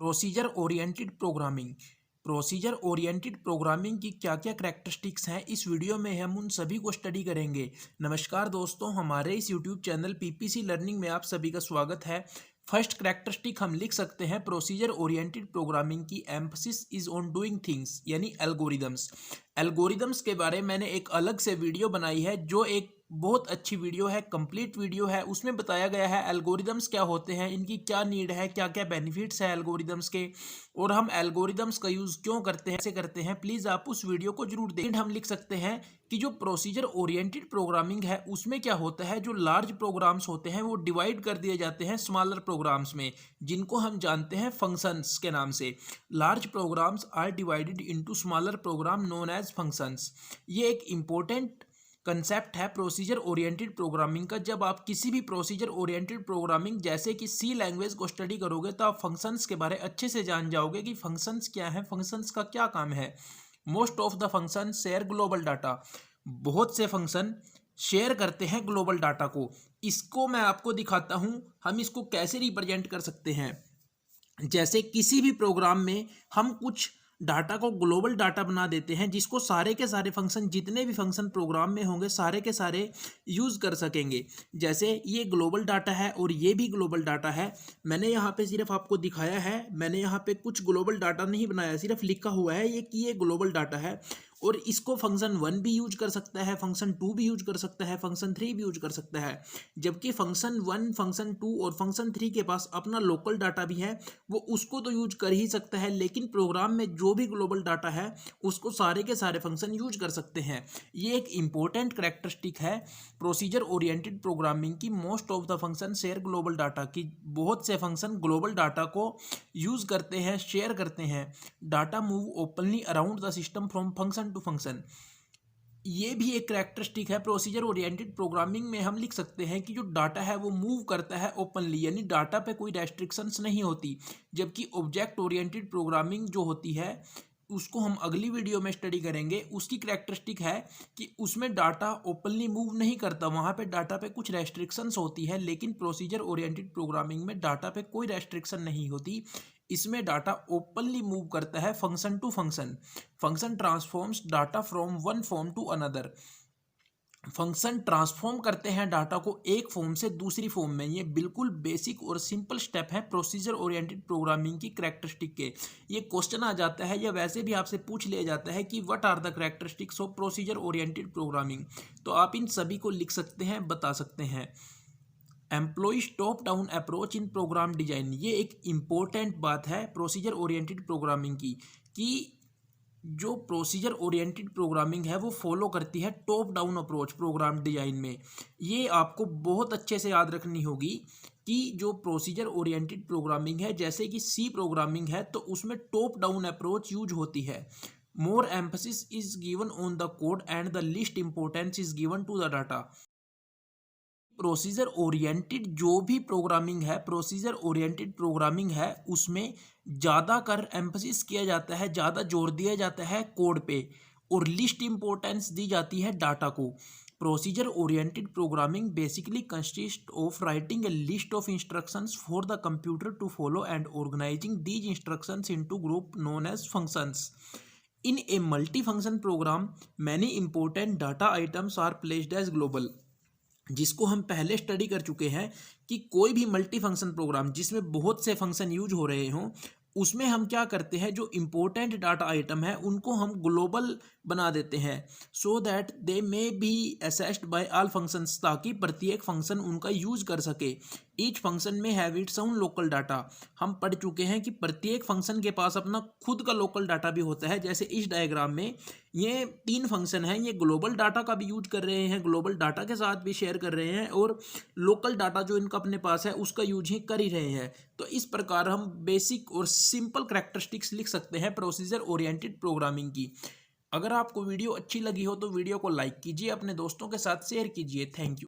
Procedure oriented programming. Procedure oriented programming की क्या क्या करैक्टरिस्टिक्स हैं, इस वीडियो में हम उन सभी को स्टडी करेंगे। नमस्कार दोस्तों, हमारे इस यूट्यूब चैनल पीपीसी लर्निंग में आप सभी का स्वागत है। फर्स्ट करैक्टरिस्टिक हम लिख सकते हैं प्रोसीजर ओरिएंटेड प्रोग्रामिंग की emphasis is on doing things, यानी एल्गोरिदम्स। एल्गोरिदम्स के बारे में मैंने एक अलग से वीडियो बनाई है, जो एक बहुत अच्छी वीडियो है, कंप्लीट वीडियो है। उसमें बताया गया है एल्गोरिदम्स क्या होते हैं, इनकी क्या नीड है, क्या क्या बेनिफिट्स है एल्गोरिदम्स के, और हम एल्गोरिदम्स का यूज़ क्यों करते हैं, कैसे करते हैं। प्लीज़ आप उस वीडियो को जरूर देखें। हम लिख सकते हैं कि जो प्रोसीजर ओरिएंटेड प्रोग्रामिंग है उसमें क्या होता है, जो लार्ज प्रोग्राम्स होते हैं वो डिवाइड कर दिए जाते हैं स्मॉलर प्रोग्राम्स में, जिनको हम जानते हैं फंक्शंस के नाम से। Large programs are divided into smaller program known as functions. ये एक इम्पोर्टेंट कंसेप्ट है प्रोसीजर ओरिएंटेड प्रोग्रामिंग का। जब आप किसी भी प्रोसीजर ओरिएंटेड प्रोग्रामिंग जैसे कि सी लैंग्वेज को स्टडी करोगे तो आप फंक्शंस के बारे अच्छे से जान जाओगे कि फंक्शंस क्या है, फंक्शंस का क्या काम है। Most of the function share global data. बहुत से फंक्शन शेयर करते हैं ग्लोबल डाटा को। इसको मैं आपको दिखाता हूँ, हम इसको कैसे रिप्रेजेंट कर सकते हैं। जैसे किसी भी प्रोग्राम में हम कुछ डाटा को ग्लोबल डाटा बना देते हैं, जिसको सारे के सारे फंक्शन, जितने भी फंक्शन प्रोग्राम में होंगे सारे के सारे यूज़ कर सकेंगे। जैसे ये ग्लोबल डाटा है और ये भी ग्लोबल डाटा है। मैंने यहाँ पे सिर्फ आपको दिखाया है, मैंने यहाँ पे कुछ ग्लोबल डाटा नहीं बनाया, सिर्फ लिखा हुआ है ये कि ये ग्लोबल डाटा है। और इसको फंक्शन 1 भी यूज कर सकता है, फंक्शन 2 भी यूज कर सकता है, फंक्शन 3 भी यूज कर सकता है। जबकि फंक्शन 1, फंक्शन 2 और फंक्शन 3 के पास अपना लोकल डाटा भी है, वो उसको तो यूज कर ही सकता है, लेकिन प्रोग्राम में जो भी ग्लोबल डाटा है उसको सारे के सारे फंक्शन यूज कर सकते हैं। ये एक इंपॉर्टेंट करैक्टरिस्टिक है प्रोसीजर ओरिएंटेड प्रोग्रामिंग की। Most of the function share global data की, बहुत से फंक्शन ग्लोबल डाटा को यूज करते हैं, शेयर करते हैं। Data move openly around the system from function to function. ये भी एक करैक्टरिस्टिक है प्रोसीजर ओरिएंटेड प्रोग्रामिंग में। हम लिख सकते हैं कि जो डाटा है वो मूव करता है ओपनली, यानी डाटा पे कोई रेस्ट्रिक्शंस नहीं होती। जबकि ऑब्जेक्ट ओरिएंटेड प्रोग्रामिंग जो होती है उसको हम अगली वीडियो में स्टडी करेंगे। उसकी करैक्टरिस्टिक है कि उसमें डाटा ओपनली मूव नहीं करता, वहाँ पे डाटा पे कुछ रेस्ट्रिक्शंस होती है। लेकिन प्रोसीजर ओरिएंटेड प्रोग्रामिंग में डाटा पे कोई रेस्ट्रिक्शन नहीं होती, इसमें डाटा ओपनली मूव करता है function to function. Function transforms data from one form to another. Function transform करते हैं डाटा को एक फॉर्म से दूसरी फॉर्म में। ये बिल्कुल बेसिक और सिंपल स्टेप है प्रोसीजर ओरिएंटेड प्रोग्रामिंग की करैक्टरिस्टिक के। ये क्वेश्चन आ जाता है या वैसे भी आपसे पूछ लिया जाता है कि what are the characteristics of procedure oriented programming, तो आप इन सभी को लिख सकते हैं, बता सकते हैं। Employs top down approach in program design. ये एक इम्पोर्टेंट बात है प्रोसीजर ओरिएंटेड प्रोग्रामिंग की, कि जो प्रोसीजर ओरिएंटेड प्रोग्रामिंग है वो फॉलो करती है top down approach program design में। ये आपको बहुत अच्छे से याद रखनी होगी कि जो प्रोसीजर ओरिएंटेड प्रोग्रामिंग है, जैसे कि सी प्रोग्रामिंग है, तो उसमें टॉप डाउन अप्रोच यूज होती है। More emphasis is given on the code and the least importance is given to the data. Procedure oriented जो भी प्रोग्रामिंग है, प्रोसीजर ओरिएंटेड प्रोग्रामिंग है, उसमें ज़्यादा कर एम्फसिस किया जाता है, ज़्यादा जोर दिया जाता है कोड पे, और लिस्ट इंपॉर्टेंस दी जाती है डाटा को। Procedure oriented programming basically consist of writing a list of instructions for the computer to follow and organising these instructions into group known as functions. In a multi function program many important data items are placed as global. जिसको हम पहले study कर चुके हैं कि कोई भी multi function programme जिसमें बहुत से फंक्शन यूज हो रहे हों, उसमें हम क्या करते हैं, जो इम्पोर्टेंट डाटा आइटम है उनको हम ग्लोबल बना देते हैं, so that they may be accessed by all functions, ताकि प्रत्येक फंक्शन उनका यूज कर सके। Each function may have its own local data. हम पढ़ चुके हैं कि प्रत्येक फंक्शन के पास अपना खुद का लोकल डाटा भी होता है। जैसे इस डायग्राम में ये 3 फंक्शन हैं, ये ग्लोबल डाटा का भी यूज कर रहे हैं, ग्लोबल डाटा के साथ भी शेयर कर रहे हैं, और लोकल डाटा जो इनका अपने पास है उसका यूज ही कर ही रहे हैं। तो इस प्रकार हम बेसिक और सिंपल करैक्टरिस्टिक्स लिख सकते हैं प्रोसीजर ओरिएंटेड प्रोग्रामिंग की। अगर आपको वीडियो अच्छी लगी हो तो वीडियो को लाइक कीजिए, अपने दोस्तों के साथ शेयर कीजिए। Thank you.